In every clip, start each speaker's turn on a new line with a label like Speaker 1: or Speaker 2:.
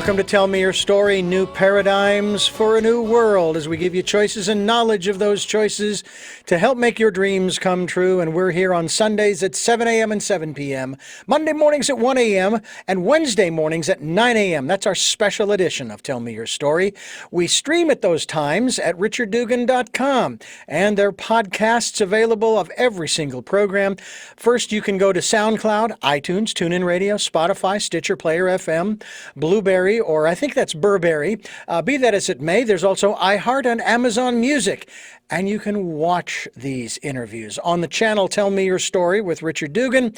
Speaker 1: Welcome to Tell Me Your Story, new paradigms for a new world, as we give you choices and knowledge of those choices to help make your dreams come true. And we're here on Sundays at 7 a.m. and 7 p.m., Monday mornings at 1 a.m., and Wednesday mornings at 9 a.m. That's our special edition of Tell Me Your Story. We stream at those times at richarddugan.com, and there are podcasts available of every single program. First, you can go to SoundCloud, iTunes, TuneIn Radio, Spotify, Stitcher, Player FM, Blueberry, or I think that's Burberry. Be that as it may, there's also iHeart and Amazon Music. And you can watch these interviews on the channel Tell Me Your Story with Richard Dugan.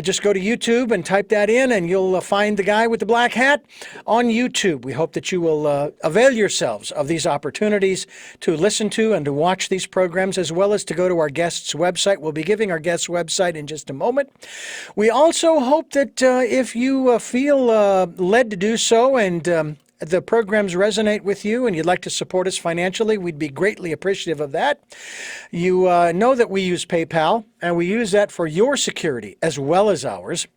Speaker 1: Just go to YouTube and type that in, and you'll find the guy with the black hat on YouTube. We hope that you will avail yourselves of these opportunities to listen to and to watch these programs, as well as to go to our guest's website. We'll be giving our guest's website in just a moment. We also hope that if you feel led to do so, and the programs resonate with you and you'd like to support us financially, we'd be greatly appreciative of that. You know that we use PayPal, and we use that for your security as well as ours.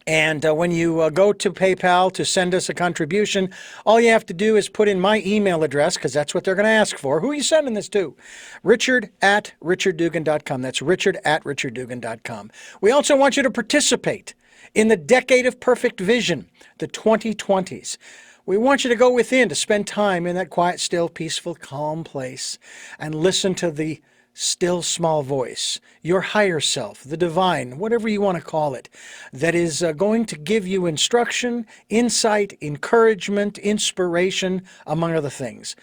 Speaker 1: And when you go to PayPal to send us a contribution, all you have to do is put in my email address, because that's what they're going to ask for. Who are you sending this to? Richard@richarddugan.com. That's Richard@richarddugan.com. We also want you to participate in the Decade of Perfect Vision, the 2020s. We want you to go within, to spend time in that quiet, still, peaceful, calm place and listen to the still, small voice, your higher self, the divine, whatever you want to call it, that is going to give you instruction, insight, encouragement, inspiration, among other things.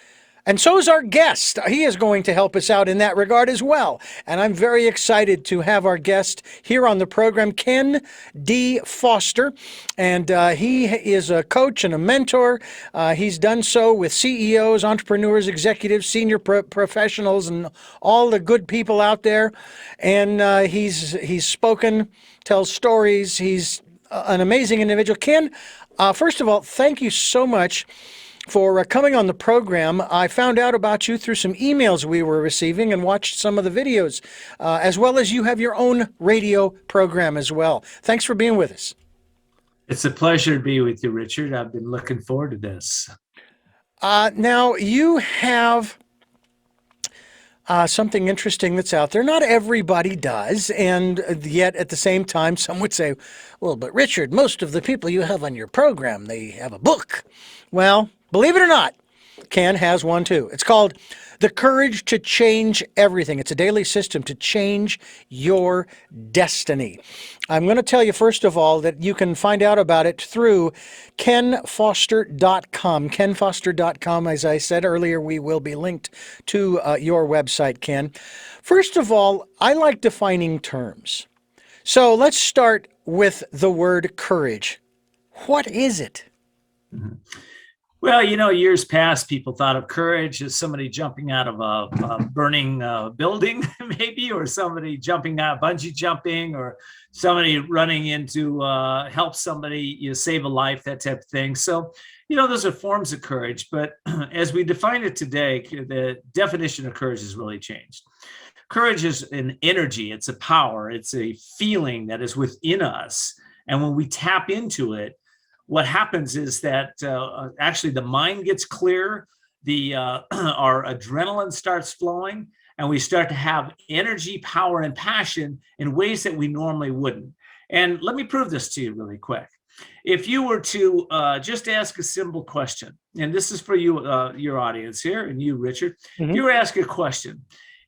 Speaker 1: And so is our guest. He is going to help us out in that regard as well. And I'm very excited to have our guest here on the program, Ken D. Foster. And he is a coach and a mentor. He's done so with CEOs, entrepreneurs, executives, senior professionals, and all the good people out there. And he's spoken, tells stories. He's an amazing individual. Ken, first of all, thank you so much for coming on the program. I found out about you through some emails we were receiving and watched some of the videos, as well as you have your own radio program as well. Thanks for being with us.
Speaker 2: It's a pleasure to be with you, Richard. I've been looking forward to this.
Speaker 1: Now, you have something interesting that's out there. Not everybody does, and yet at the same time, some would say, well, but Richard, most of the people you have on your program, they have a book. Well, believe it or not, Ken has one too. It's called The Courage to Change Everything. It's a daily system to change your destiny. I'm going to tell you, first of all, that you can find out about it through kenfoster.com. kenfoster.com, as I said earlier, we will be linked to your website, Ken. First of all, I like defining terms. So let's start with the word courage. What is it?
Speaker 2: Mm-hmm. Well, years past, people thought of courage as somebody jumping out of a burning building, maybe, or somebody jumping out, bungee jumping, or somebody running in to help somebody, save a life, that type of thing. So, those are forms of courage. But as we define it today, the definition of courage has really changed. Courage is an energy. It's a power. It's a feeling that is within us. And when we tap into it, what happens is that actually the mind gets clear, our adrenaline starts flowing, and we start to have energy, power, and passion in ways that we normally wouldn't. And let me prove this to you really quick. If you were to just ask a simple question, and this is for you, your audience here, and you, Richard, if you were to ask a question,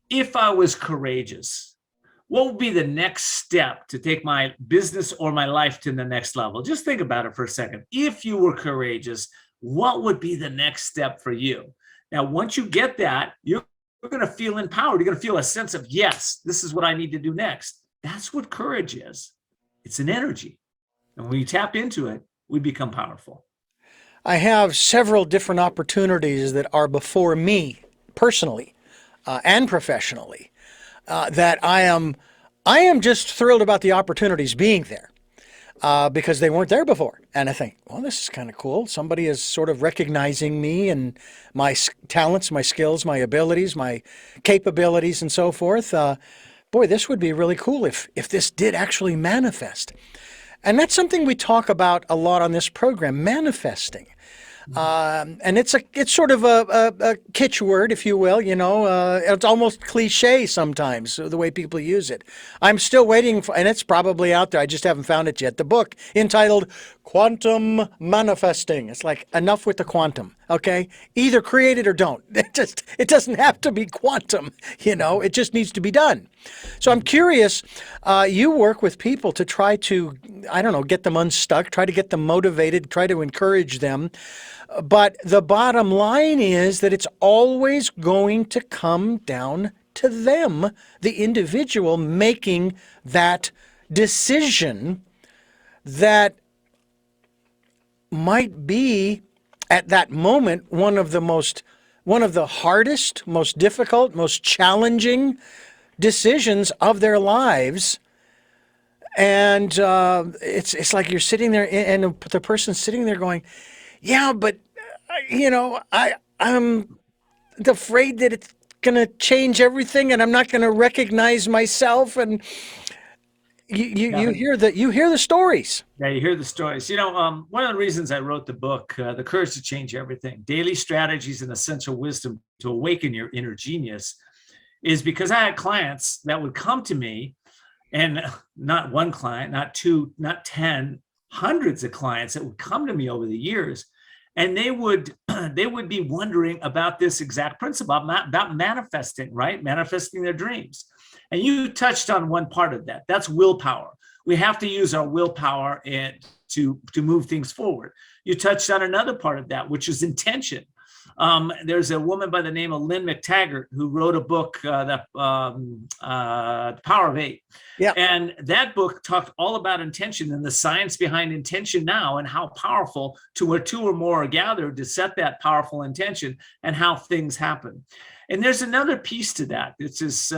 Speaker 2: if I was courageous, what would be the next step to take my business or my life to the next level? Just think about it for a second. If you were courageous, what would be the next step for you? Now, once you get that, you're going to feel empowered. You're going to feel a sense of, yes, this is what I need to do next. That's what courage is. It's an energy. And when you tap into it, we become powerful.
Speaker 1: I have several different opportunities that are before me personally and professionally. That I am just thrilled about the opportunities being there because they weren't there before. And I think, well, this is kind of cool. Somebody is sort of recognizing me and my talents, my skills, my abilities, my capabilities, and so forth. Boy, this would be really cool if this did actually manifest. And that's something we talk about a lot on this program, manifesting. And it's sort of a kitsch word, if you will. It's almost cliche sometimes, the way people use it. I'm still waiting for, and it's probably out there, I just haven't found it yet, the book entitled Quantum Manifesting. It's like, enough with the quantum, okay? Either create it or don't. It doesn't have to be quantum, it just needs to be done. So I'm curious, you work with people to try to, I don't know, get them unstuck, try to get them motivated, try to encourage them. But the bottom line is that it's always going to come down to them, the individual, making that decision that might be at that moment one of the hardest, most difficult, most challenging decisions of their lives. And it's like you're sitting there, and the person's sitting there going, yeah, but I'm afraid that it's going to change everything, and I'm not going to recognize myself. And you hear the stories.
Speaker 2: Yeah, you hear the stories. One of the reasons I wrote the book, The Courage to Change Everything, Daily Strategies and Essential Wisdom to Awaken Your Inner Genius, is because I had clients that would come to me, and not one client, not two, not 10, hundreds of clients that would come to me over the years. And they would be wondering about this exact principle, about manifesting, right? Manifesting their dreams. And you touched on one part of that. That's willpower. We have to use our willpower to move things forward. You touched on another part of that, which is intention. There's a woman by the name of Lynn McTaggart who wrote a book, The Power of Eight.
Speaker 1: Yeah.
Speaker 2: And that book talked all about intention and the science behind intention now, and how powerful where two or more are gathered to set that powerful intention, and how things happen. And there's another piece to that. It's just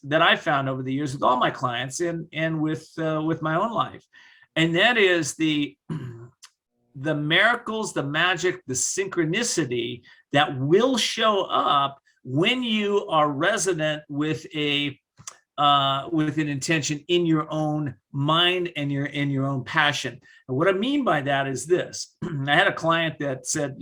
Speaker 2: that I found over the years with all my clients and with my own life. And that is the miracles, the magic, the synchronicity that will show up when you are resonant with an intention in your own mind and in your own passion. And what I mean by that is this. I had a client that said,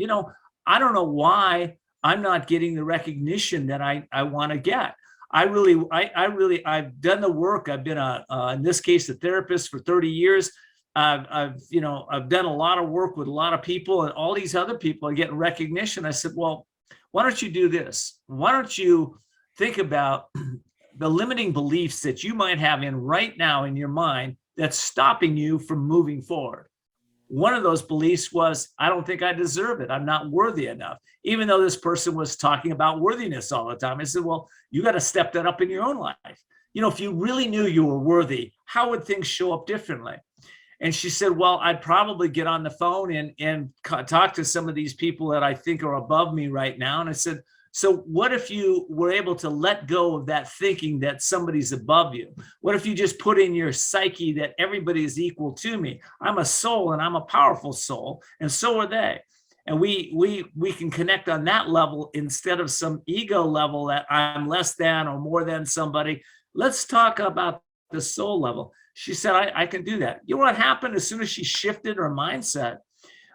Speaker 2: I don't know why I'm not getting the recognition that I want to get. I've done the work. I've been in this case, a therapist for 30 years. I've done a lot of work with a lot of people, and all these other people are getting recognition. I said, well, why don't you do this? Why don't you think about the limiting beliefs that you might have right now in your mind that's stopping you from moving forward? One of those beliefs was, I don't think I deserve it. I'm not worthy enough. Even though this person was talking about worthiness all the time. I said, well, you got to step that up in your own life. If you really knew you were worthy, how would things show up differently? And she said, well, I'd probably get on the phone and talk to some of these people that I think are above me right now. And I said, so what if you were able to let go of that thinking that somebody's above you? What if you just put in your psyche that everybody is equal to me? I'm a soul, and I'm a powerful soul, and so are they. And we can connect on that level instead of some ego level that I'm less than or more than somebody. Let's talk about the soul level. She said, I can do that. You know what happened as soon as she shifted her mindset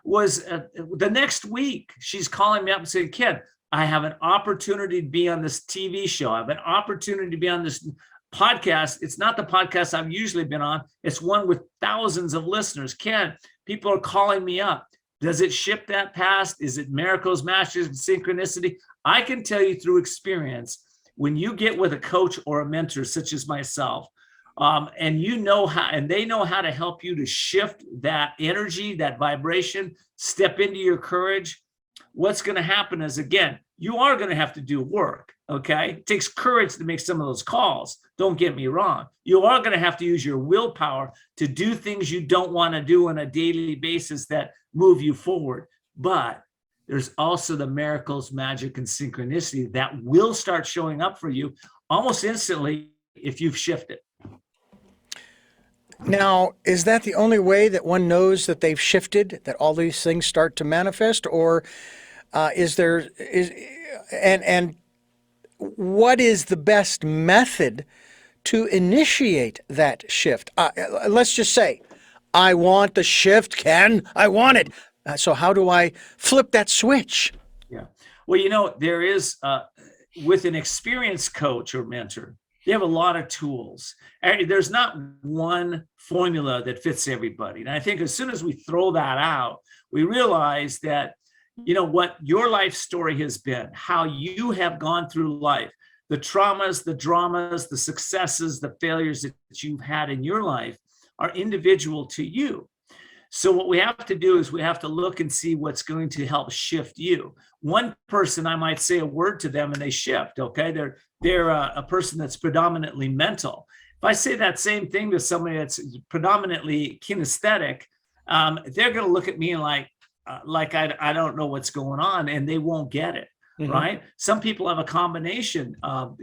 Speaker 2: was the next week, she's calling me up and saying, Ken, I have an opportunity to be on this TV show. I have an opportunity to be on this podcast. It's not the podcast I've usually been on. It's one with thousands of listeners. Ken, people are calling me up. Does it ship that past? Is it miracles, magic, and synchronicity? I can tell you through experience, when you get with a coach or a mentor, such as myself, and they know how to help you to shift that energy, that vibration, step into your courage, what's going to happen is, again, you are going to have to do work. Okay. It takes courage to make some of those calls. Don't get me wrong. You are going to have to use your willpower to do things you don't want to do on a daily basis that move you forward. But there's also the miracles, magic, and synchronicity that will start showing up for you almost instantly if you've shifted.
Speaker 1: Now, is that the only way that one knows that they've shifted, that all these things start to manifest, or and what is the best method to initiate that shift? Let's just say I want the shift, Ken. I want it. So how do I flip that switch?
Speaker 2: Yeah. Well, there is, with an experienced coach or mentor, they have a lot of tools. And there's not one formula that fits everybody. And I think as soon as we throw that out, we realize that, what your life story has been, how you have gone through life, the traumas, the dramas, the successes, the failures that you've had in your life are individual to you. So what we have to do is we have to look and see what's going to help shift you. One person, I might say a word to them and they shift, okay? They're a person that's predominantly mental. If I say that same thing to somebody that's predominantly kinesthetic, they're going to look at me like I don't know what's going on, and they won't get it. Mm-hmm. Right? Some people have a combination of,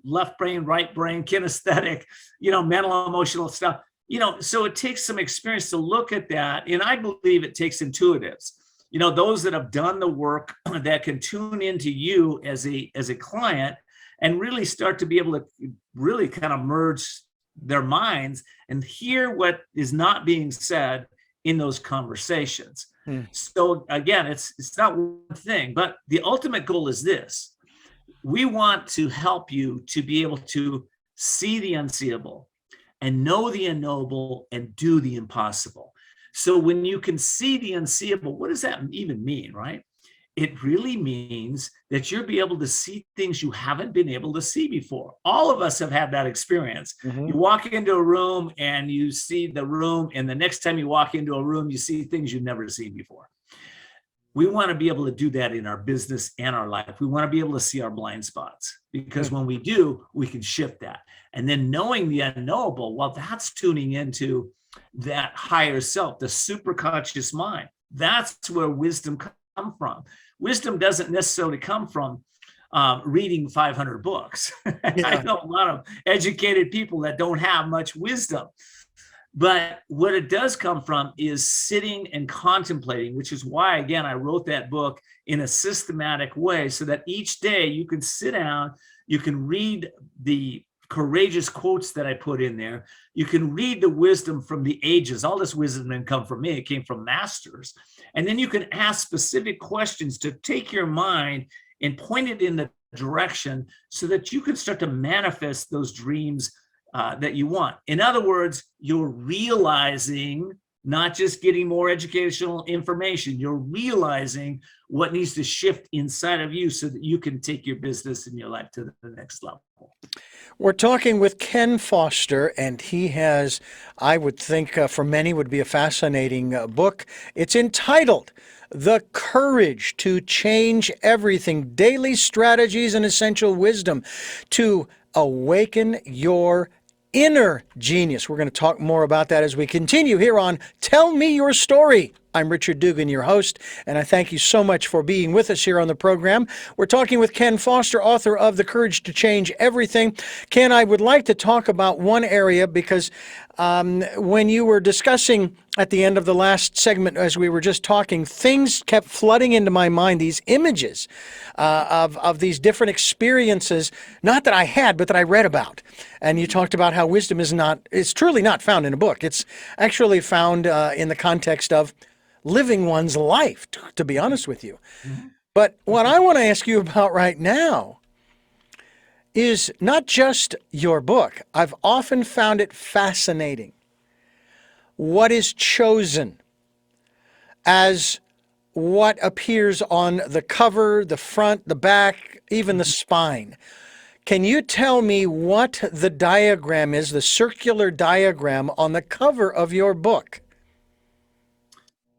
Speaker 2: left brain, right brain, kinesthetic, mental, emotional stuff. So it takes some experience to look at that. And I believe it takes intuitives, those that have done the work that can tune into you as a client and really start to be able to really kind of merge their minds and hear what is not being said in those conversations. So again, it's not one thing, but the ultimate goal is this. We want to help you to be able to see the unseeable and know the unknowable and do the impossible. So when you can see the unseeable, what does that even mean, right? It really means that you'll be able to see things you haven't been able to see before. All of us have had that experience. Mm-hmm. You walk into a room and you see the room, and the next time you walk into a room, you see things you've never seen before. We want to be able to do that in our business and our life. We want to be able to see our blind spots, because when we do, we can shift that. And then knowing the unknowable, well, that's tuning into that higher self, the superconscious mind. That's where wisdom comes from. Wisdom doesn't necessarily come from reading 500 books. Yeah. I know a lot of educated people that don't have much wisdom. But what it does come from is sitting and contemplating, which is why, again, I wrote that book in a systematic way so that each day you can sit down, you can read the courageous quotes that I put in there. You can read the wisdom from the ages. All this wisdom didn't come from me. It came from masters. And then you can ask specific questions to take your mind and point it in the direction so that you can start to manifest those dreams that you want. In other words, you're realizing, not just getting more educational information, you're realizing what needs to shift inside of you so that you can take your business and your life to the next level.
Speaker 1: We're talking with Ken Foster, and he has, I would think for many would be a fascinating book. It's entitled The Courage to Change Everything, Daily Strategies and Essential Wisdom to Awaken Your Inner Genius. We're going to talk more about that as we continue here on Tell Me Your Story. I'm Richard Dugan, your host, and I thank you so much for being with us here on the program. We're talking with Ken Foster, author of The Courage to Change Everything. Ken, I would like to talk about one area because when you were discussing at the end of the last segment, as we were just talking, things kept flooding into my mind, these images of these different experiences, not that I had, but that I read about. And you talked about how wisdom is truly not found in a book. It's actually found in the context of living one's life, to be honest with you. Mm-hmm. But what I want to ask you about right now is not just your book. I've often found it fascinating what is chosen as what appears on the cover, the front, the back, even the spine. Can you tell me what the diagram is, the circular diagram on the cover of your book?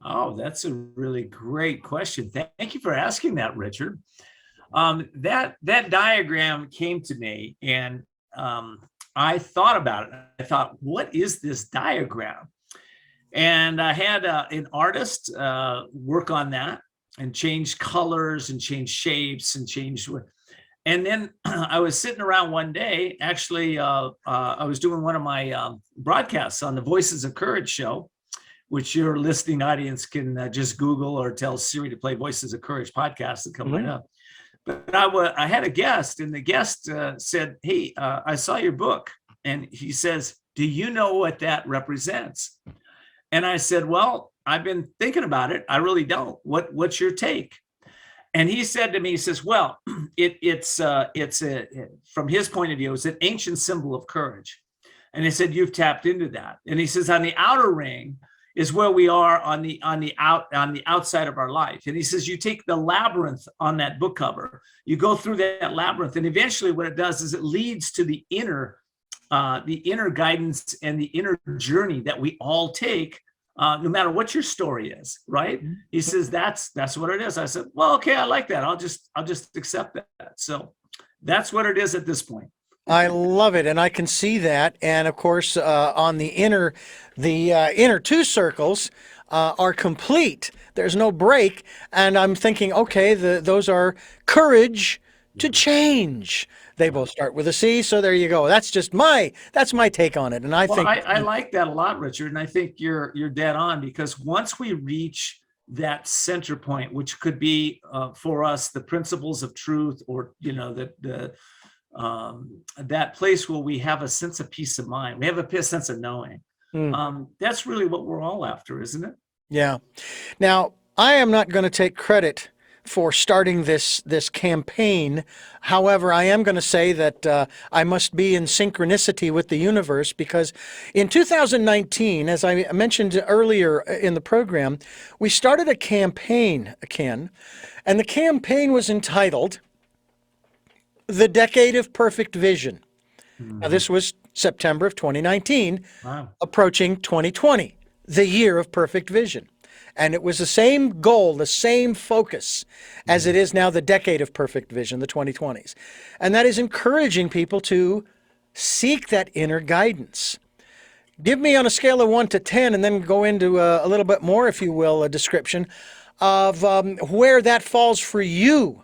Speaker 2: Oh, that's a really great question. Thank you for asking that, Richard. That diagram came to me, and I thought about it. I thought, what is this diagram? And I had an artist work on that and change colors and change shapes and change. And then I was sitting around one day. Actually, I was doing one of my broadcasts on the Voices of Courage show, which your listening audience can just Google or tell Siri to play Voices of Courage podcast and come right up. But I had a guest, and the guest said, hey, I saw your book. And he says, do you know what that represents? And I said, well, I've been thinking about it. I really don't. What's your take? And he said to me, he says, well, it's from his point of view, it's an ancient symbol of courage. And he said, you've tapped into that. And he says, on the outer ring is where we are on the outside of our life. And he says, you take the labyrinth on that book cover, you go through that labyrinth, and eventually what it does is it leads to the inner guidance and the inner journey that we all take, no matter what your story is, right? He says, that's what it is. I said, well, okay, I like that. I'll just accept that. So that's what it is at this point.
Speaker 1: I love it, and I can see that. And of course, on the inner two circles are complete. There's no break, and I'm thinking, okay, those are courage to change. They both start with a C, so there you go. That's my take on it, and I think
Speaker 2: I like that a lot, Richard, and I think you're dead on, because once we reach that center point, which could be for us the principles of truth, or that place where we have a sense of peace of mind, we have a sense of knowing. That's really what we're all after, isn't it?
Speaker 1: Yeah. Now, I am not going to take credit for starting this campaign. However, I am going to say that I must be in synchronicity with the universe, because in 2019, as I mentioned earlier in the program, we started a campaign, Ken, and the campaign was entitled The Decade of Perfect Vision. Now, this was September of 2019, approaching 2020, the year of perfect vision. And it was the same goal, the same focus as it is now, the decade of perfect vision, the 2020s. And that is encouraging people to seek that inner guidance. Give me, on a scale of 1 to 10, and then go into a little bit more, if you will, a description of where that falls for you.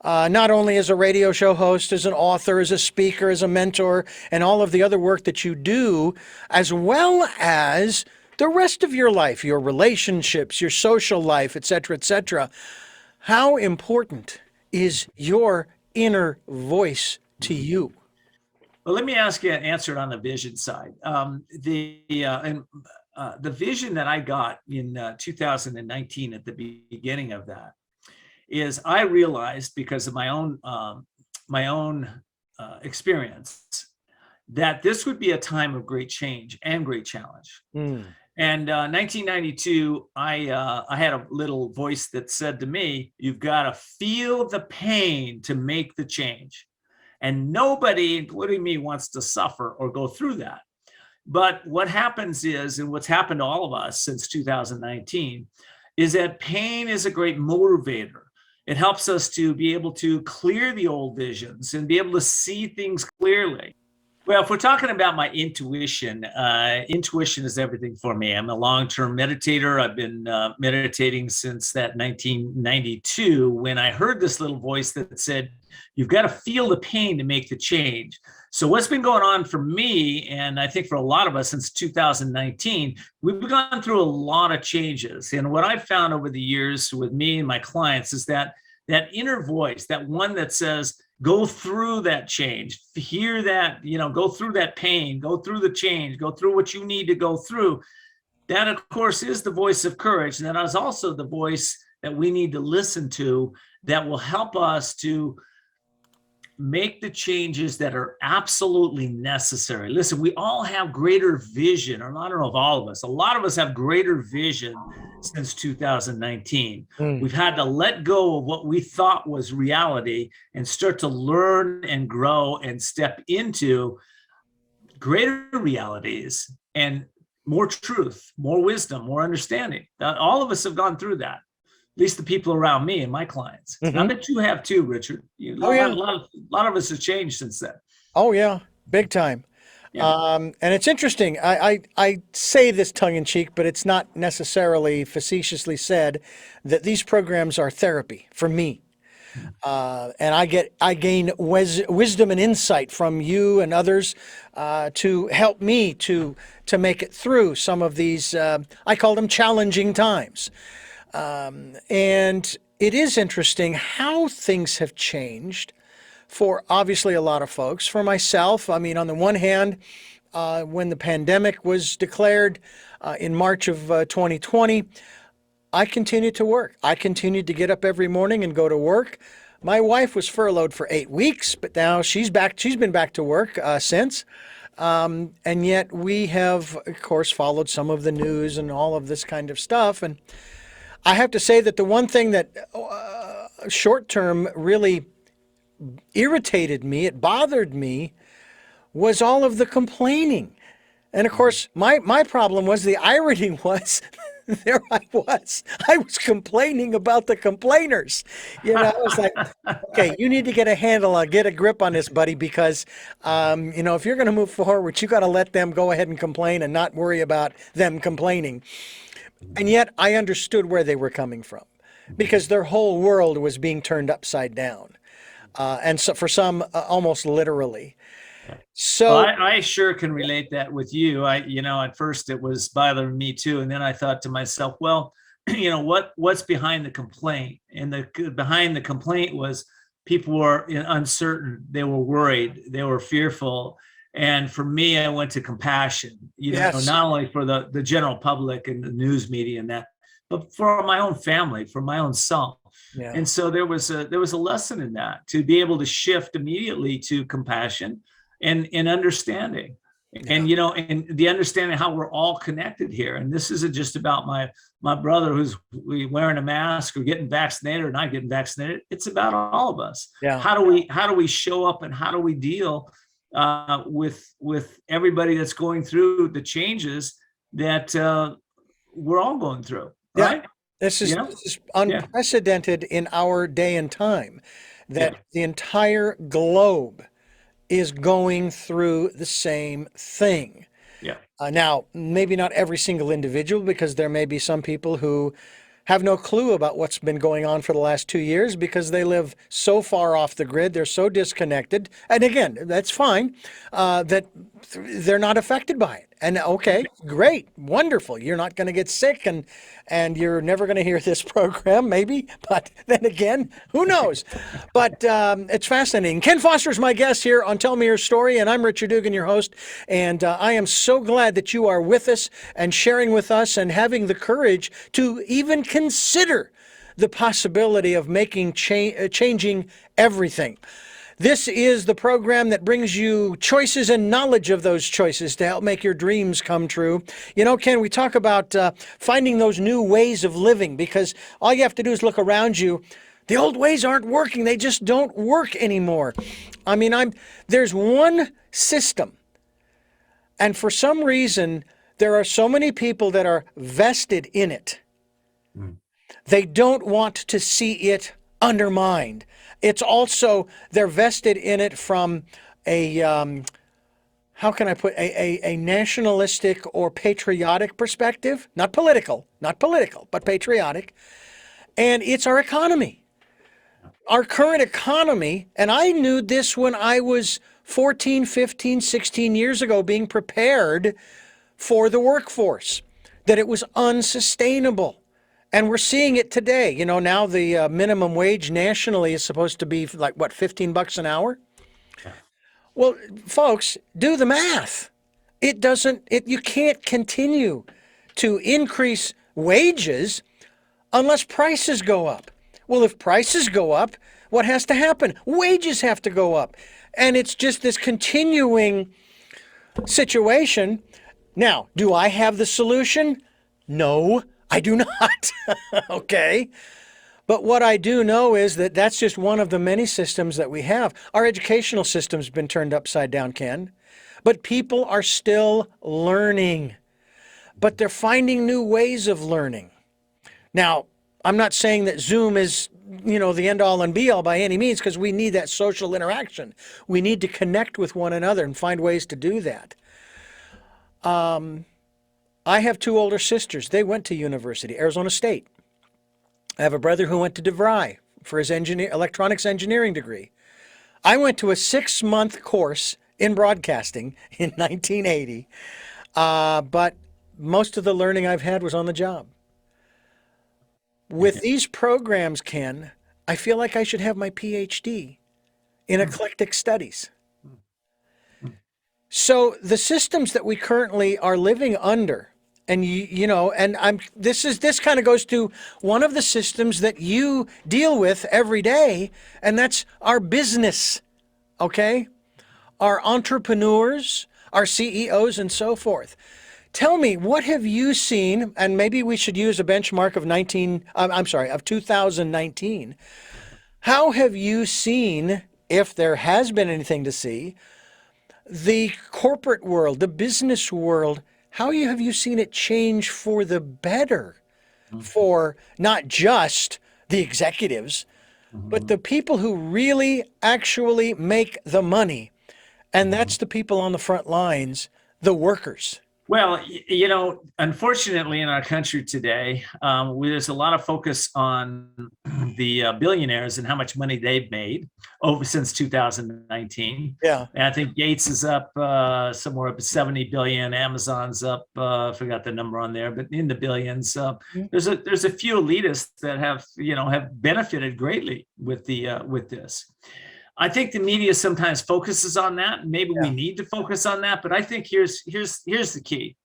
Speaker 1: Not only as a radio show host, as an author, as a speaker, as a mentor, and all of the other work that you do, as well as the rest of your life, your relationships, your social life, etc., etc. How important is your inner voice to you?
Speaker 2: Well, let me ask you an answer on the vision side. The vision that I got in 2019, at the beginning of that, is I realized, because of my own experience, that this would be a time of great change and great challenge. And 1992, I had a little voice that said to me, you've got to feel the pain to make the change. And nobody, including me, wants to suffer or go through that. But what happens is, and what's happened to all of us since 2019, is that pain is a great motivator. It helps us to be able to clear the old visions and be able to see things clearly. Well, if we're talking about my intuition, intuition is everything for me. I'm a long-term meditator. I've been meditating since that 1992, when I heard this little voice that said, you've got to feel the pain to make the change. So what's been going on for me, and I think for a lot of us since 2019, we've gone through a lot of changes. And what I've found over the years with me and my clients is that inner voice, that one that says, go through that change, hear that, go through that pain, go through the change, go through what you need to go through. That, of course, is the voice of courage. And that is also the voice that we need to listen to, that will help us to make the changes that are absolutely necessary. Listen, we all have greater vision, or I don't know if all of us, a lot of us have greater vision since 2019. We've had to let go of what we thought was reality and start to learn and grow and step into greater realities and more truth, more wisdom, more understanding. All of us have gone through that. At least the people around me and my clients. I bet you have too, Richard. A lot of us have changed since then.
Speaker 1: Oh yeah, big time. Yeah. And it's interesting. I say this tongue in cheek, but it's not necessarily facetiously said, that these programs are therapy for me. And I gain wisdom and insight from you and others to help me to make it through some of these, I call them challenging times. And it is interesting how things have changed for obviously a lot of folks. For myself, I mean, on the one hand, when the pandemic was declared, in March of 2020, I continued to work. I continued to get up every morning and go to work. My wife was furloughed for 8 weeks, but now she's back. She's been back to work since. And yet we have, of course, followed some of the news and all of this kind of stuff. And I have to say that the one thing that short term really irritated me, it bothered me, was all of the complaining. And of course, my problem was, the irony was, there I was complaining about the complainers. I was like, okay, you need to get a handle on, get a grip on this, buddy, because, if you're going to move forward, you got to let them go ahead and complain and not worry about them complaining. And yet I understood where they were coming from, because their whole world was being turned upside down. And so for some, almost literally. So
Speaker 2: well, I sure can relate that with you. At first it was bothering me too. And then I thought to myself, well, what's behind the complaint? And behind the complaint was people were uncertain. They were worried. They were fearful. And for me, I went to compassion,
Speaker 1: Yes.
Speaker 2: not only for the general public and the news media and that, but for my own family, for my own self.
Speaker 1: Yeah.
Speaker 2: And so there was a lesson in that, to be able to shift immediately to compassion and understanding.
Speaker 1: Yeah.
Speaker 2: And and the understanding how we're all connected here. And this isn't just about my brother who's wearing a mask or getting vaccinated or not getting vaccinated. It's about all of us.
Speaker 1: Yeah.
Speaker 2: How do we show up, and how do we deal with everybody that's going through the changes that we're all going through, right?
Speaker 1: Yeah. This is unprecedented in our day and time, that the entire globe is going through the same thing.
Speaker 2: Yeah.
Speaker 1: Now, maybe not every single individual, because there may be some people who have no clue about what's been going on for the last 2 years, because they live so far off the grid, they're so disconnected. And again, that's fine, that they're not affected by it. And okay, great, wonderful. You're not going to get sick, and you're never going to hear this program, maybe. But then again, who knows? But it's fascinating. Ken Foster is my guest here on Tell Me Your Story, and I'm Richard Dugan, your host. And I am so glad that you are with us and sharing with us and having the courage to even consider the possibility of changing everything. This is the program that brings you choices and knowledge of those choices to help make your dreams come true. Ken, we talk about finding those new ways of living, because all you have to do is look around you. The old ways aren't working. They just don't work anymore. I mean, there's one system, and for some reason, there are so many people that are vested in it. They don't want to see it undermined. It's also, they're vested in it from a, how can I put, a nationalistic or patriotic perspective, not political, but patriotic. And it's our economy, our current economy. And I knew this when I was 14, 15, 16 years ago, being prepared for the workforce, that it was unsustainable. And we're seeing it today. Now the minimum wage nationally is supposed to be like, what, $15 an hour? Yeah. Well, folks, do the math. You can't continue to increase wages unless prices go up. Well, if prices go up, what has to happen? Wages have to go up. And it's just this continuing situation. Now, do I have the solution? No. I do not. Okay. But what I do know is that that's just one of the many systems that we have. Our educational system's been turned upside down, Ken. But people are still learning. But they're finding new ways of learning. Now, I'm not saying that Zoom is, the end all and be all by any means, because we need that social interaction. We need to connect with one another and find ways to do that. I have 2 older sisters. They went to university, Arizona State. I have a brother who went to DeVry for his electronics engineering degree. I went to a 6-month course in broadcasting in 1980, but most of the learning I've had was on the job. With these programs, Ken, I feel like I should have my PhD in eclectic studies. So the systems that we currently are living under And you know, and this kind of goes to one of the systems that you deal with every day, and that's our business, okay? Our entrepreneurs, our CEOs, and so forth. Tell me, what have you seen? And maybe we should use a benchmark of of 2019. How have you seen, if there has been anything to see, the corporate world, the business world? Have you seen it change for the better for not just the executives, but the people who really actually make the money? And that's the people on the front lines, the workers.
Speaker 2: Well, you know, unfortunately, in our country today, there's a lot of focus on the billionaires and how much money they've made over since 2019.
Speaker 1: Yeah.
Speaker 2: And I think Gates is up somewhere up 70 billion. Amazon's up, I forgot the number on there, but in the billions. There's a few elitists that have benefited greatly with this. I think the media sometimes focuses on that, and maybe we need to focus on that. But I think here's the key.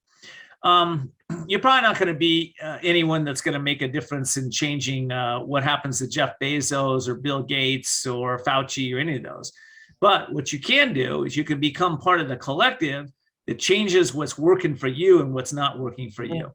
Speaker 2: You're probably not going to be anyone that's going to make a difference in changing what happens to Jeff Bezos or Bill Gates or Fauci or any of those. But what you can do is you can become part of the collective that changes what's working for you and what's not working for you.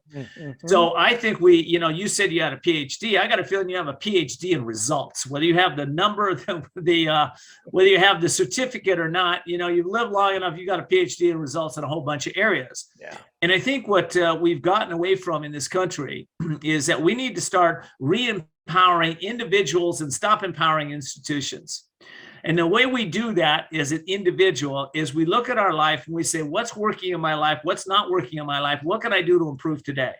Speaker 2: So I think you said you had a PhD. I got a feeling you have a PhD in results, whether you have the number, whether you have the certificate or not. You've lived long enough, you got a PhD in results in a whole bunch of areas. Yeah. And I think what we've gotten away from in this country is that we need to start re-empowering individuals and stop empowering institutions. And the way we do that as an individual is we look at our life and we say, what's working in my life? What's not working in my life? What can I do to improve today?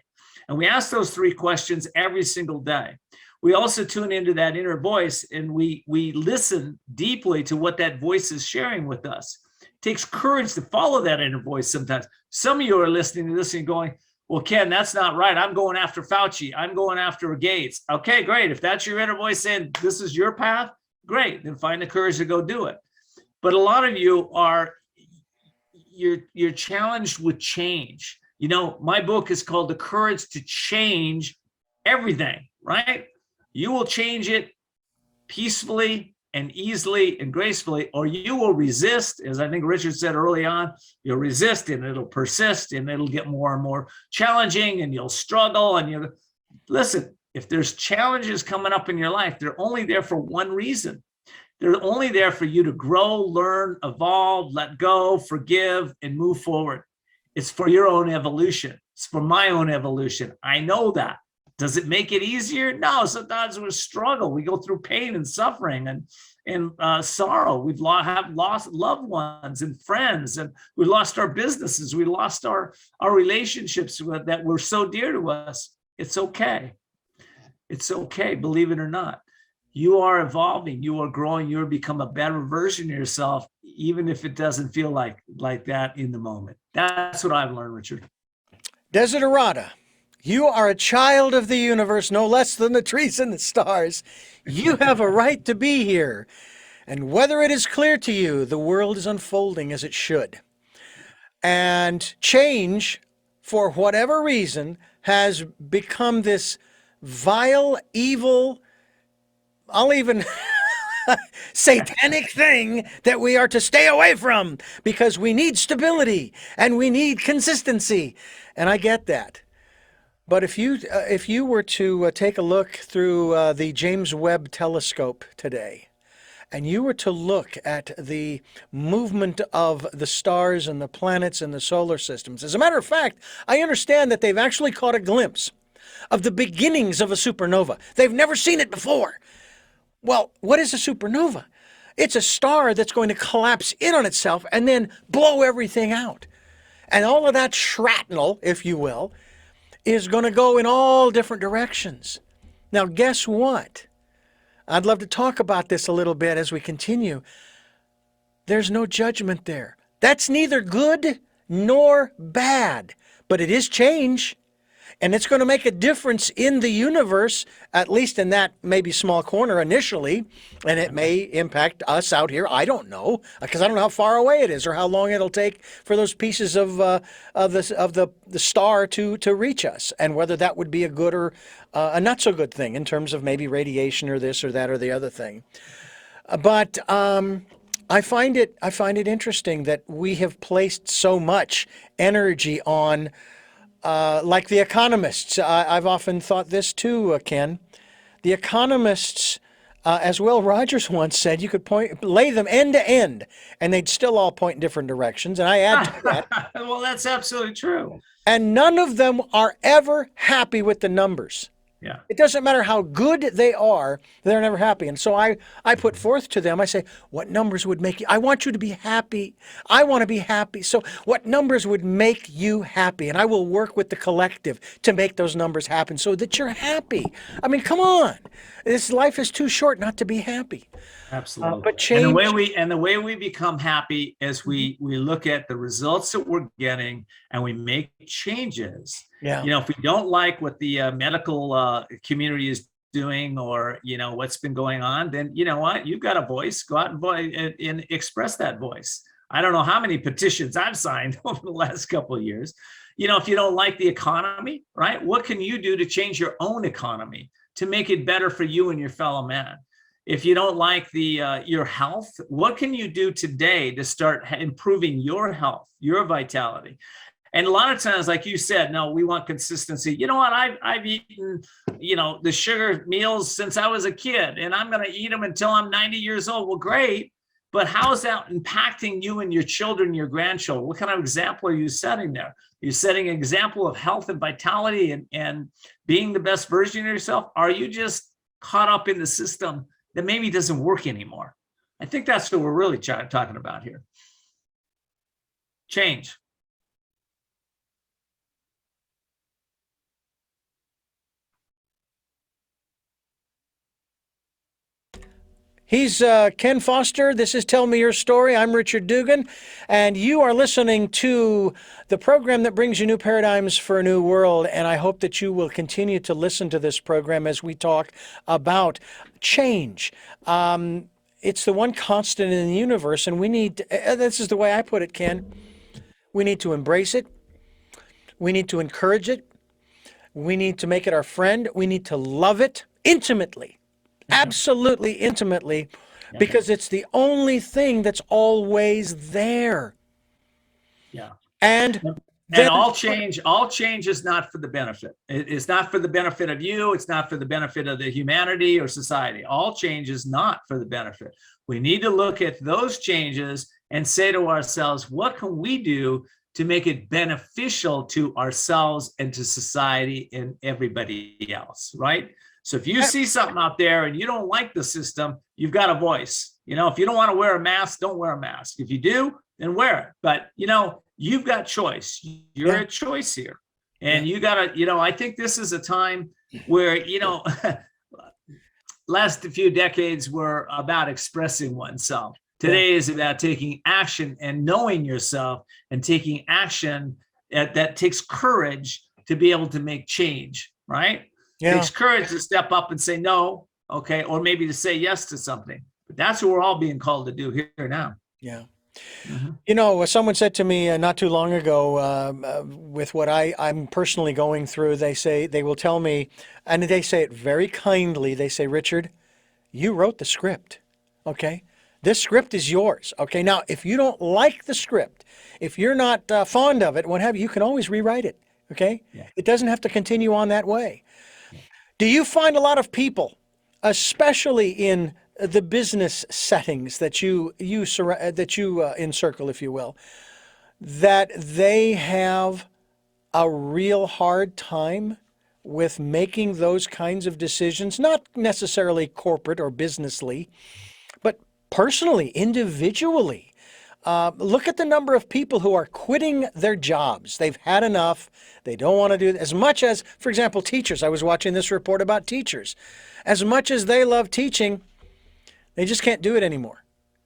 Speaker 2: And we ask those three questions every single day. We also tune into that inner voice and we listen deeply to what that voice is sharing with us. It takes courage to follow that inner voice sometimes. Some of you are listening to this and going, well, Ken, that's not right. I'm going after Fauci. I'm going after Gates. Okay, great. If that's your inner voice saying this is your path, great, then find the courage to go do it. But a lot of you you're challenged with change. My book is called The Courage to Change Everything, right? You will change it peacefully and easily and gracefully, or you will resist, as I think Richard said early on, you'll resist and it'll persist and it'll get more and more challenging and you'll struggle and listen. If there's challenges coming up in your life, they're only there for one reason. They're only there for you to grow, learn, evolve, let go, forgive, and move forward. It's for your own evolution. It's for my own evolution. I know that. Does it make it easier? No, sometimes we struggle. We go through pain and suffering and sorrow. We've lost loved ones and friends, and we lost our businesses. We lost our relationships that were so dear to us. It's okay. It's okay, believe it or not. You are evolving, you are growing, you're become a better version of yourself, even if it doesn't feel like that in the moment. That's what I've learned, Richard.
Speaker 1: Desiderata, you are a child of the universe, no less than the trees and the stars. You have a right to be here. And whether it is clear to you, the world is unfolding as it should. And change, for whatever reason, has become this vile, evil, I'll even satanic thing that we are to stay away from because we need stability and we need consistency. And I get that. But if you were to take a look through the James Webb telescope today, and you were to look at the movement of the stars and the planets and the solar systems, as a matter of fact, I understand that they've actually caught a glimpse of the beginnings of a supernova. They've never seen it before. Well, what is a supernova? It's a star that's going to collapse in on itself and then blow everything out. And all of that shrapnel, if you will, is going to go in all different directions. Now, guess what? I'd love to talk about this a little bit as we continue. There's no judgment there. That's neither good nor bad, but it is change. and it's going to make a difference in the universe, at least in that maybe small corner initially, and it may impact us out here. I don't know, because I don't know how far away it is or how long it'll take for those pieces of the star to reach us, and whether that would be a good or a not so good thing in terms of maybe radiation or this or that or the other thing. But I find it interesting that we have placed so much energy on, like the economists. I've often thought this too, Ken. The economists, as Will Rogers once said, you could lay them end to end, and they'd still all point in different directions. And I add to that.
Speaker 2: Well, that's absolutely true.
Speaker 1: And none of them are ever happy with the numbers.
Speaker 2: Yeah.
Speaker 1: It doesn't matter how good they are, they're never happy. And so I put forth to them, I say, what numbers would make you, I want you to be happy. I want to be happy. So what numbers would make you happy? And I will work with the collective to make those numbers happen so that you're happy. I mean, come on. This life is too short not to be happy.
Speaker 2: Absolutely.
Speaker 1: But change.
Speaker 2: And the way we become happy is we look at the results that we're getting and we make changes.
Speaker 1: Yeah.
Speaker 2: If we don't like what the medical community is doing, or what's been going on, then you know what, you've got a voice. Go out and express that voice. I don't know how many petitions I've signed over the last couple of years. If you don't like the economy, right, what can you do to change your own economy to make it better for you and your fellow man? If you don't like your health, what can you do today to start improving your health, your vitality? And a lot of times, like you said, no, we want consistency. You know what? I've eaten, the sugar meals since I was a kid, and I'm going to eat them until I'm 90 years old. Well, great. But how is that impacting you and your children, your grandchildren? What kind of example are you setting there? You're setting an example of health and vitality and being the best version of yourself. Are you just caught up in the system that maybe doesn't work anymore? I think that's what we're really talking about here. Change.
Speaker 1: He's Ken Foster. This is Tell Me Your Story. I'm Richard Dugan, and you are listening to the program that brings you new paradigms for a new world. And I hope that you will continue to listen to this program as we talk about change. It's the one constant in the universe, and we need, this is the way I put it, Ken, we need to embrace it. We need to encourage it. We need to make it our friend. We need to love it intimately. Absolutely intimately, because it's the only thing that's always there.
Speaker 2: Yeah.
Speaker 1: And
Speaker 2: all change is not for the benefit. It's not for the benefit of you. It's not for the benefit of the humanity or society. All change is not for the benefit. We need to look at those changes and say to ourselves, what can we do to make it beneficial to ourselves and to society and everybody else, right? So if you see something out there and you don't like the system, you've got a voice. If you don't want to wear a mask, don't wear a mask. If you do, then wear it. But, you've got choice. You're a choice here. And you got to, I think this is a time where, last few decades were about expressing oneself. Today is about taking action and knowing yourself and taking action that takes courage to be able to make change, right? It takes courage to step up and say no, okay, or maybe to say yes to something. But that's what we're all being called to do here now.
Speaker 1: Yeah. Mm-hmm. Someone said to me not too long ago, with what I'm personally going through, they will tell me, and they say it very kindly, they say, Richard, you wrote the script, okay? This script is yours, okay? Now, if you don't like the script, if you're not fond of it, what have you, you can always rewrite it, okay? Yeah. It doesn't have to continue on that way. Do you find a lot of people, especially in the business settings that you encircle, if you will, that they have a real hard time with making those kinds of decisions, not necessarily corporate or businessly, but personally, individually? Look at the number of people who are quitting their jobs. They've had enough. They don't want to do it. As much as, for example, teachers. I was watching this report about teachers. As much as they love teaching, they just can't do it anymore.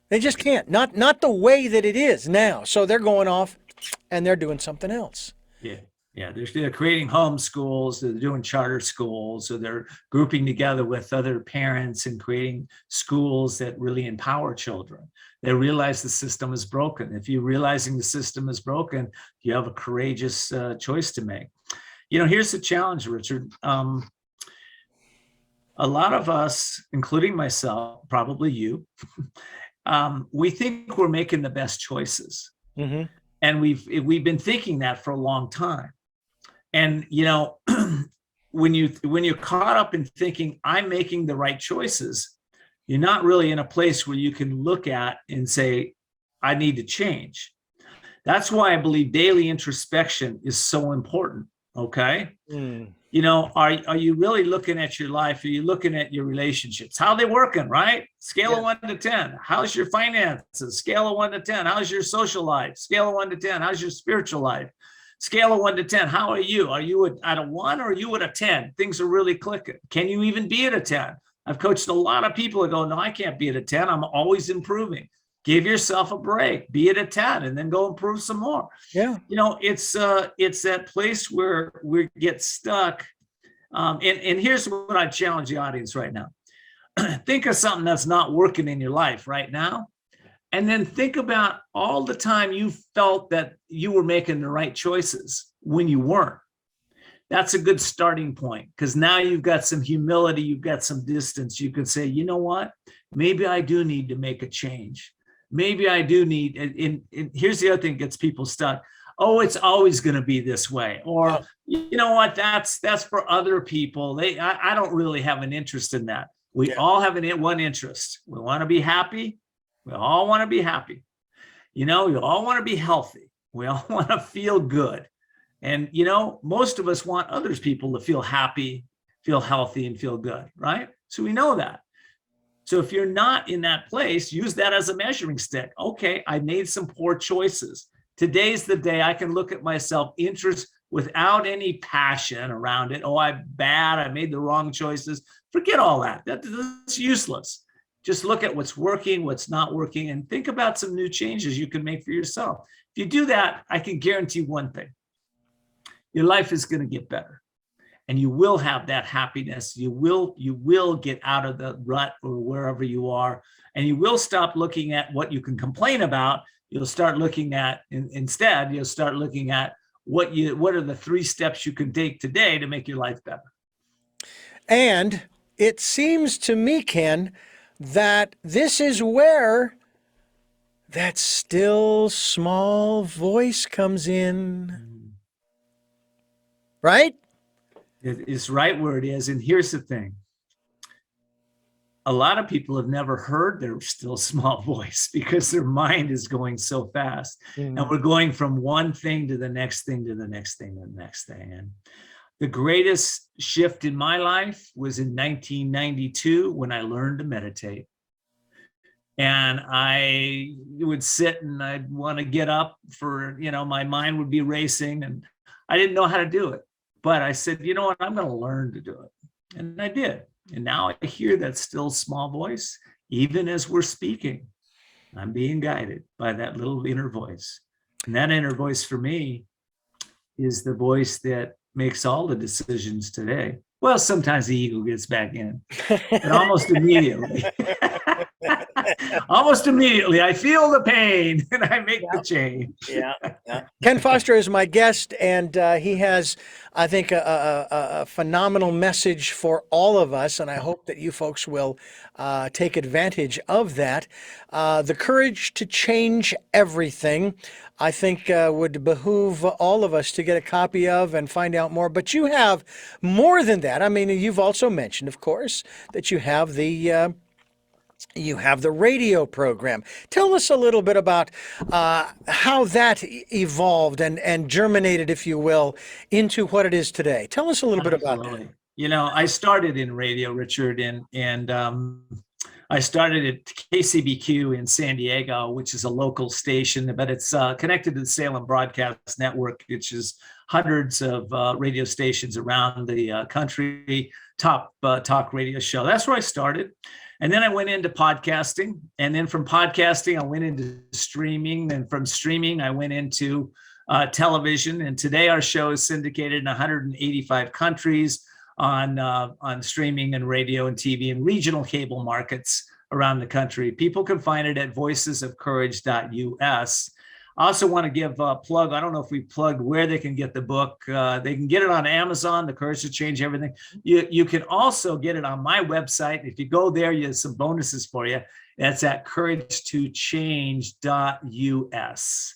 Speaker 1: They just can't. Not the way that it is now. So they're going off and they're doing something else.
Speaker 2: Yeah. Yeah, they're creating home schools, they're doing charter schools, so they're grouping together with other parents and creating schools that really empower children. They realize the system is broken. If you're realizing the system is broken, you have a courageous choice to make. Here's the challenge, Richard. A lot of us, including myself, probably you, we think we're making the best choices. Mm-hmm. And we've been thinking that for a long time. And, when you're caught up in thinking I'm making the right choices, you're not really in a place where you can look at and say, I need to change. That's why I believe daily introspection is so important. Okay. Are you really looking at your life? Are you looking at your relationships? How are they working, right? Scale of 1 to 10. How's your finances? Scale of 1 to 10. How's your social life? Scale of 1 to 10. How's your spiritual life? Scale of 1 to 10. How are you? Are you at a 1 or are you at a 10? Things are really clicking. Can you even be at a 10? I've coached a lot of people that go, no, I can't be at a 10. I'm always improving. Give yourself a break. Be at a 10 and then go improve some more. Yeah. It's that place where we get stuck. And here's what I challenge the audience right now. Think of something that's not working in your life right now. And then think about all the time you felt that you were making the right choices when you weren't. That's a good starting point, because now you've got some humility, you've got some distance. You can say, you know what? Maybe I do need to make a change. Maybe I do need, and here's the other thing that gets people stuck. Oh, it's always going to be this way. Or, you know what? That's for other people. I don't really have an interest in that. We all have one interest. We want to be happy. We all want to be happy. We all want to be healthy. We all want to feel good. And, most of us want other people to feel happy, feel healthy, and feel good, right? So we know that. So if you're not in that place, use that as a measuring stick. Okay, I made some poor choices. Today's the day I can look at my self-interest without any passion around it. Oh, I'm bad. I made the wrong choices. Forget all that. That's useless. Just look at what's working, what's not working, and think about some new changes you can make for yourself. If you do that, I can guarantee one thing. Your life is going to get better. And you will have that happiness. You will get out of the rut or wherever you are. And you will stop looking at what you can complain about. You'll start looking at, instead, you'll start looking at what are the 3 steps you can take today to make your life better.
Speaker 1: And it seems to me, Ken, that this is where that still small voice comes in. Right?
Speaker 2: It's right where it is. And here's the thing. A lot of people have never heard their still small voice because their mind is going so fast. And we're going from one thing to the next thing to the next thing to the next thing. And the greatest shift in my life was in 1992 when I learned to meditate. And I would sit and I'd want to get up for, my mind would be racing and I didn't know how to do it. But I said, you know what, I'm going to learn to do it. And I did. And now I hear that still small voice, even as we're speaking. I'm being guided by that little inner voice. And that inner voice for me is the voice that makes all the decisions today. Well, sometimes the ego gets back in, but almost immediately. Almost immediately, I feel the pain and I make the change.
Speaker 1: Yeah. Ken Foster is my guest, and he has, I think, a phenomenal message for all of us, and I hope that you folks will take advantage of that. The courage to change everything, I think, would behoove all of us to get a copy of and find out more. But you have more than that. I mean, you've also mentioned, of course, that you have the radio program. Tell us a little bit about how that evolved and germinated, if you will, into what it is today. Tell us a little bit about that.
Speaker 2: I started in radio, Richard, and I started at KCBQ in San Diego, which is a local station, but it's connected to the Salem Broadcast Network, which is hundreds of radio stations around the country, top talk radio show. That's where I started. And then I went into podcasting. And then from podcasting, I went into streaming. And from streaming, I went into television. And today our show is syndicated in 185 countries on streaming and radio and TV and regional cable markets around the country. People can find it at voicesofcourage.us. I also want to give a plug. I don't know if we plugged where they can get the book. They can get it on Amazon, The Courage to Change Everything. You can also get it on my website. If you go there, there's some bonuses for you. That's at couragetochange.us.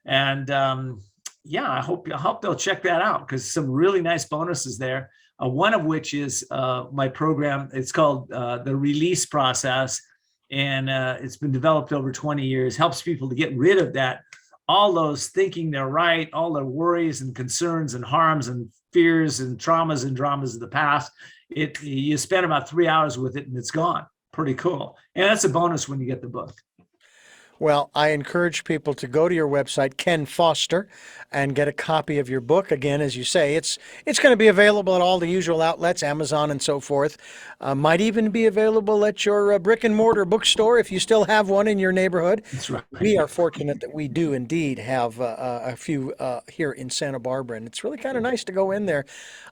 Speaker 2: And I hope they'll check that out, because some really nice bonuses there. One of which is my program. It's called the Release Process. And it's been developed over 20 years, helps people to get rid of all those thinking they're right, all their worries and concerns and harms and fears and traumas and dramas of the past. You spend about 3 hours with it and it's gone. Pretty cool. And that's a bonus when you get the book.
Speaker 1: Well, I encourage people to go to your website, Ken Foster, and get a copy of your book. Again, as you say, it's going to be available at all the usual outlets, Amazon and so forth. Might even be available at your brick and mortar bookstore if you still have one in your neighborhood.
Speaker 2: That's right.
Speaker 1: We are fortunate that we do indeed have a few here in Santa Barbara, and it's really kind of nice to go in there.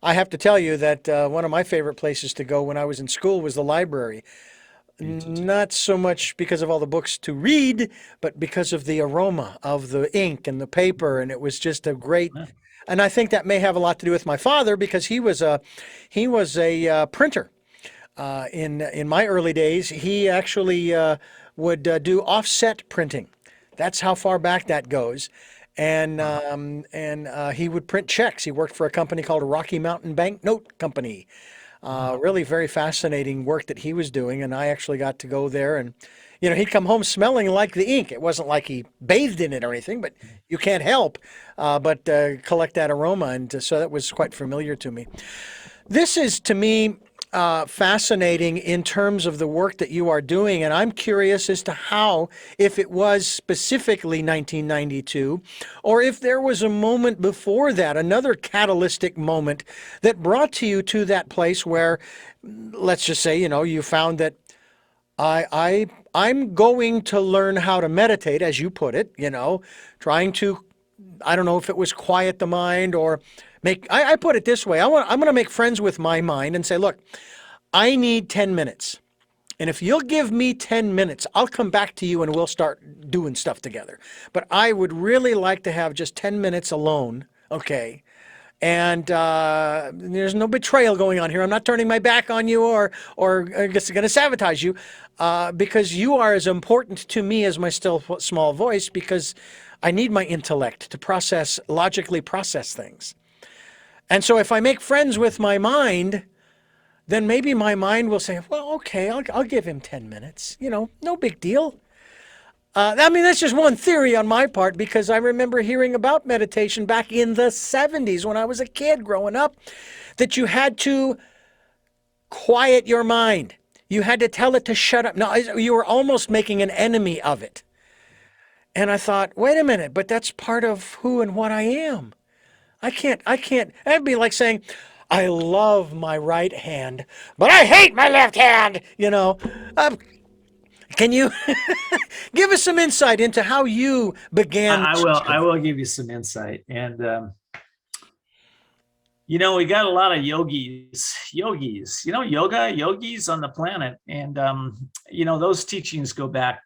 Speaker 1: I have to tell you that one of my favorite places to go when I was in school was the library. Not so much because of all the books to read, but because of the aroma of the ink and the paper. And it was just a great, and I think that may have a lot to do with my father, because he was a printer. In my early days, he actually would do offset printing. That's how far back that goes. And he would print checks. He worked for a company called Rocky Mountain Bank Note Company. Really very fascinating work that he was doing, and I actually got to go there, and he'd come home smelling like the ink. It wasn't like he bathed in it or anything, but you can't help but collect that aroma, and so that was quite familiar to me. This is, to me, fascinating in terms of the work that you are doing, and I'm curious as to how, if it was specifically 1992, or if there was a moment before that, another catalytic moment that brought you to that place where, let's just say, you found that I'm going to learn how to meditate, as you put it, trying to, I don't know if it was quiet the mind or I put it this way. I'm going to make friends with my mind and say, look, I need 10 minutes. And if you'll give me 10 minutes, I'll come back to you and we'll start doing stuff together. But I would really like to have just 10 minutes alone. Okay. And there's no betrayal going on here. I'm not turning my back on you or just going to sabotage you because you are as important to me as my still small voice, because I need my intellect to logically process things. And so if I make friends with my mind, then maybe my mind will say, well, okay, I'll give him 10 minutes. No big deal. That's just one theory on my part, because I remember hearing about meditation back in the 70s when I was a kid growing up, that you had to quiet your mind. You had to tell it to shut up. No, you were almost making an enemy of it. And I thought, wait a minute, but that's part of who and what I am. I can't. That'd be like saying, I love my right hand, but I hate my left hand. Can you give us some insight into how you began?
Speaker 2: I will give you some insight. And, we got a lot of yogis, yogis on the planet. And, those teachings go back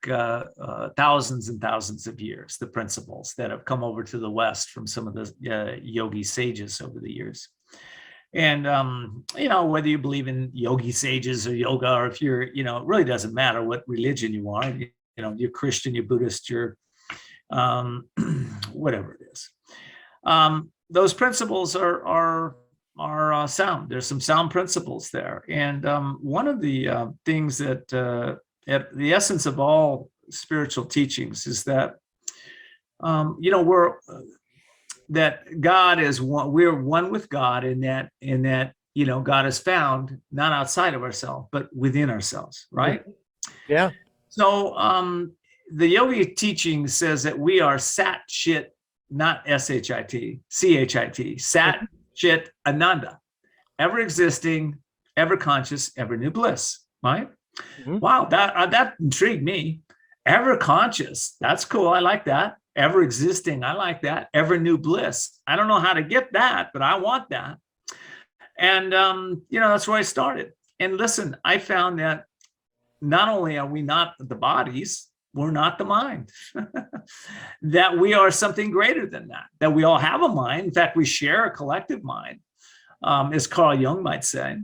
Speaker 2: thousands and thousands of years, the principles that have come over to the West from some of the yogi sages over the years. And, whether you believe in yogi sages or yoga, or if you're, it really doesn't matter what religion you are, you're Christian, you're Buddhist, you're whatever it is. Those principles are sound. There's some sound principles there. And one of the things that at the essence of all spiritual teachings is that, that God is one. We're one with God in that, God is found not outside of ourselves, but within ourselves, right?
Speaker 1: Yeah.
Speaker 2: So the yogi teaching says that we are sat chit, not S-H-I-T, C-H-I-T, sat chit ananda, ever existing, ever conscious, ever new bliss, right? Mm-hmm. Wow, that intrigued me. Ever conscious, that's cool. I like that. Ever existing, I like that. Ever new bliss. I don't know how to get that, but I want that. And, that's where I started. And listen, I found that not only are we not the bodies, we're not the mind, that we are something greater than that we all have a mind. In fact, we share a collective mind, as Carl Jung might say.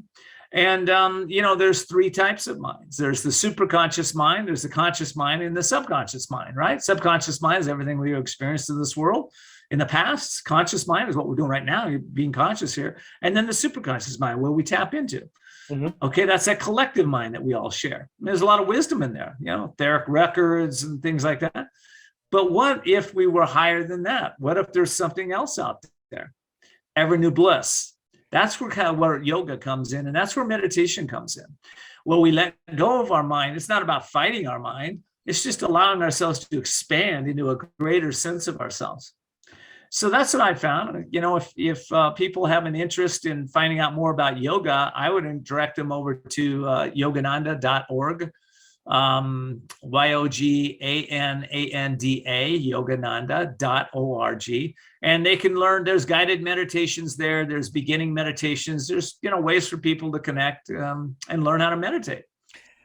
Speaker 2: And, there's three types of minds. There's the superconscious mind, there's the conscious mind, and the subconscious mind, right? Subconscious mind is everything we experienced in this world in the past. Conscious mind is what we're doing right now. You're being conscious here. And then the superconscious mind, where we tap into. Mm-hmm. Okay, that's that collective mind that we all share. And there's a lot of wisdom in there, etheric records and things like that. But what if we were higher than that? What if there's something else out there? Ever new bliss. That's where yoga comes in, and that's where meditation comes in. Where we let go of our mind. It's not about fighting our mind. It's just allowing ourselves to expand into a greater sense of ourselves. So that's what I found. If people have an interest in finding out more about yoga, I would direct them over to yogananda.org, YOGANANDA, yogananda.org. And they can learn, there's guided meditations there. There's beginning meditations. There's, ways for people to connect and learn how to meditate.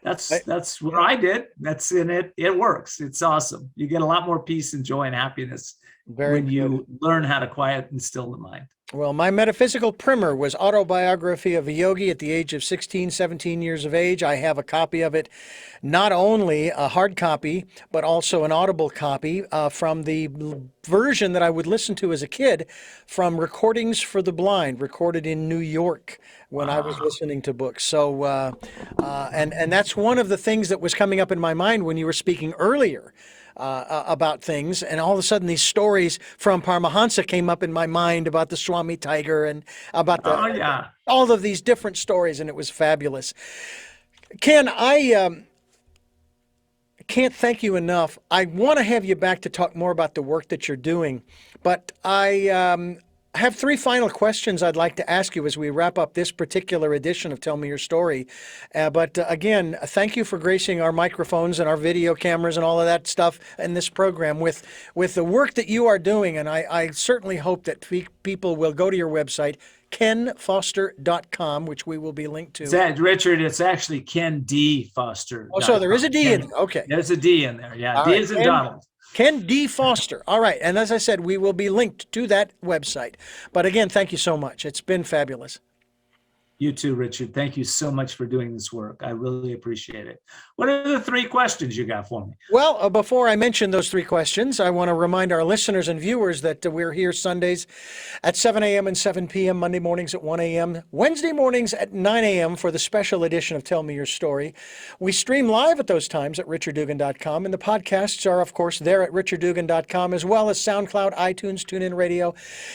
Speaker 2: That's what I did. That's in it. It works. It's awesome. You get a lot more peace and joy and happiness when you learn how to quiet and still the mind.
Speaker 1: Well, my metaphysical primer was Autobiography of a Yogi at the age of 16, 17 years of age. I have a copy of it, not only a hard copy, but also an audible copy from the version that I would listen to as a kid from Recordings for the Blind, recorded in New York when I was listening to books. So, and that's one of the things that was coming up in my mind when you were speaking earlier. About things, and all of a sudden these stories from Paramahansa came up in my mind about the Swami Tiger and about all of these different stories, and it was fabulous. Ken, I can't thank you enough. I want to have you back to talk more about the work that you're doing, but I have three final questions I'd like to ask you as we wrap up this particular edition of Tell Me Your Story. But again, thank you for gracing our microphones and our video cameras and all of that stuff in this program with the work that you are doing. And I certainly hope that people will go to your website, kenfoster.com, which we will be linked to.
Speaker 2: Richard, it's actually Ken D. Foster.
Speaker 1: Oh, so there is a D in there. Okay.
Speaker 2: There's a D in there. Yeah.
Speaker 1: All
Speaker 2: D
Speaker 1: right.
Speaker 2: is in Donald.
Speaker 1: Ken D. Foster. All right. And as I said, we will be linked to that website. But again, thank you so much. It's been fabulous.
Speaker 2: You too, Richard. Thank you so much for doing this work. I really appreciate it. What are the three questions you got for me?
Speaker 1: Well, before I mention those three questions, I want to remind our listeners and viewers that we're here Sundays at 7 a.m. and 7 p.m., Monday mornings at 1 a.m., Wednesday mornings at 9 a.m. for the special edition of Tell Me Your Story. We stream live at those times at richarddugan.com, and the podcasts are, of course, there at richarddugan.com, as well as SoundCloud, iTunes, TuneIn Radio,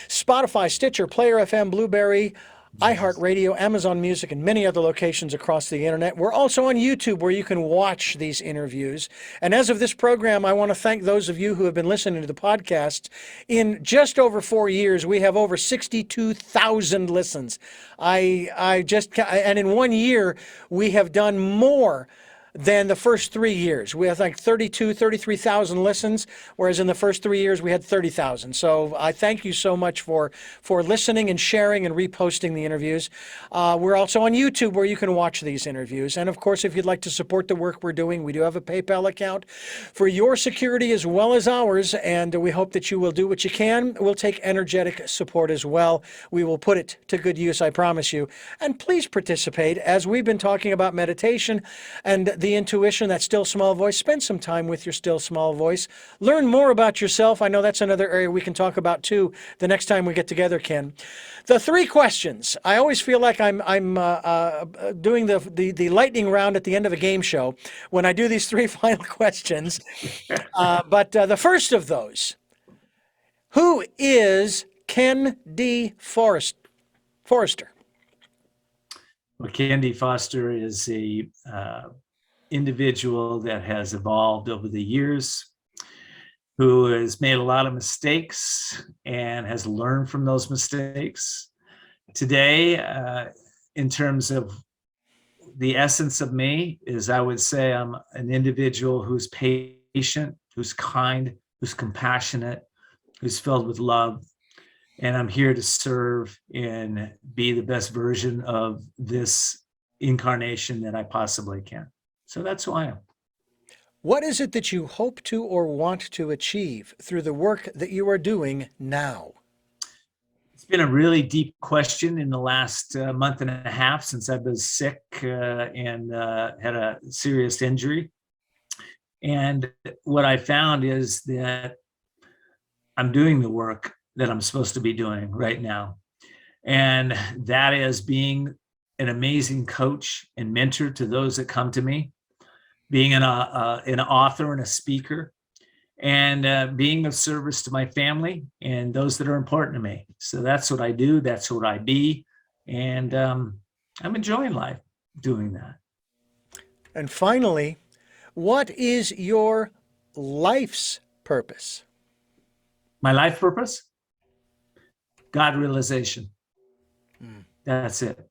Speaker 1: Spotify, Stitcher, Player FM, Blueberry, iHeartRadio, Amazon Music, and many other locations across the internet. We're also on YouTube, where you can watch these interviews. And as of this program, I want to thank those of you who have been listening to the podcast. In just over 4 years, we have over 62,000 listens. And in 1 year, we have done more than the first 3 years. We have like 33,000 listens, whereas in the first 3 years we had 30,000. So I thank you so much for listening and sharing and reposting the interviews. We're also on YouTube, where you can watch these interviews. And of course, if you'd like to support the work we're doing, we do have a PayPal account for your security as well as ours. And we hope that you will do what you can. We'll take energetic support as well. We will put it to good use, I promise you. And please participate, as we've been talking about meditation and the intuition, that still small voice. Spend some time with your still small voice. Learn more about yourself. I know that's another area we can talk about too the next time we get together, Ken. The three questions. I always feel like I'm doing the lightning round at the end of a game show when I do these three final questions. But the first of those, who is Ken D. Forrester?
Speaker 2: Well, Ken D. Foster is a individual that has evolved over the years, who has made a lot of mistakes and has learned from those mistakes. Today, in terms of the essence of me, is I would say I'm an individual who's patient, who's kind, who's compassionate, who's filled with love. And I'm here to serve and be the best version of this incarnation that I possibly can. So that's who I am.
Speaker 1: What is it that you hope to or want to achieve through the work that you are doing now?
Speaker 2: It's been a really deep question in the last month and a half since I was sick and had a serious injury. And what I found is that I'm doing the work that I'm supposed to be doing right now. And that is being an amazing coach and mentor to those that come to me, being an author and a speaker, and being of service to my family and those that are important to me. So that's what I do. That's what I be. And I'm enjoying life doing that.
Speaker 1: And finally, what is your life's purpose?
Speaker 2: My life purpose? God realization. That's it.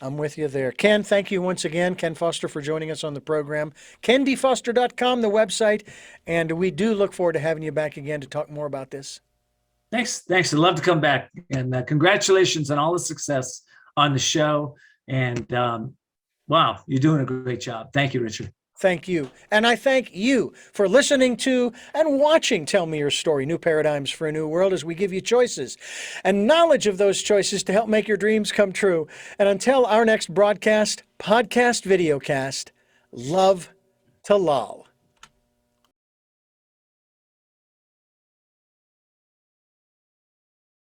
Speaker 1: I'm with you there. Ken, thank you once again, Ken Foster, for joining us on the program. KenDFoster.com, the website. And we do look forward to having you back again to talk more about this.
Speaker 2: Thanks. I'd love to come back. And congratulations on all the success on the show. And wow, you're doing a great job. Thank you, Richard.
Speaker 1: Thank you. And I thank you for listening to and watching Tell Me Your Story, New Paradigms for a New World, as we give you choices and knowledge of those choices to help make your dreams come true. And until our next broadcast, podcast, videocast, love to lol.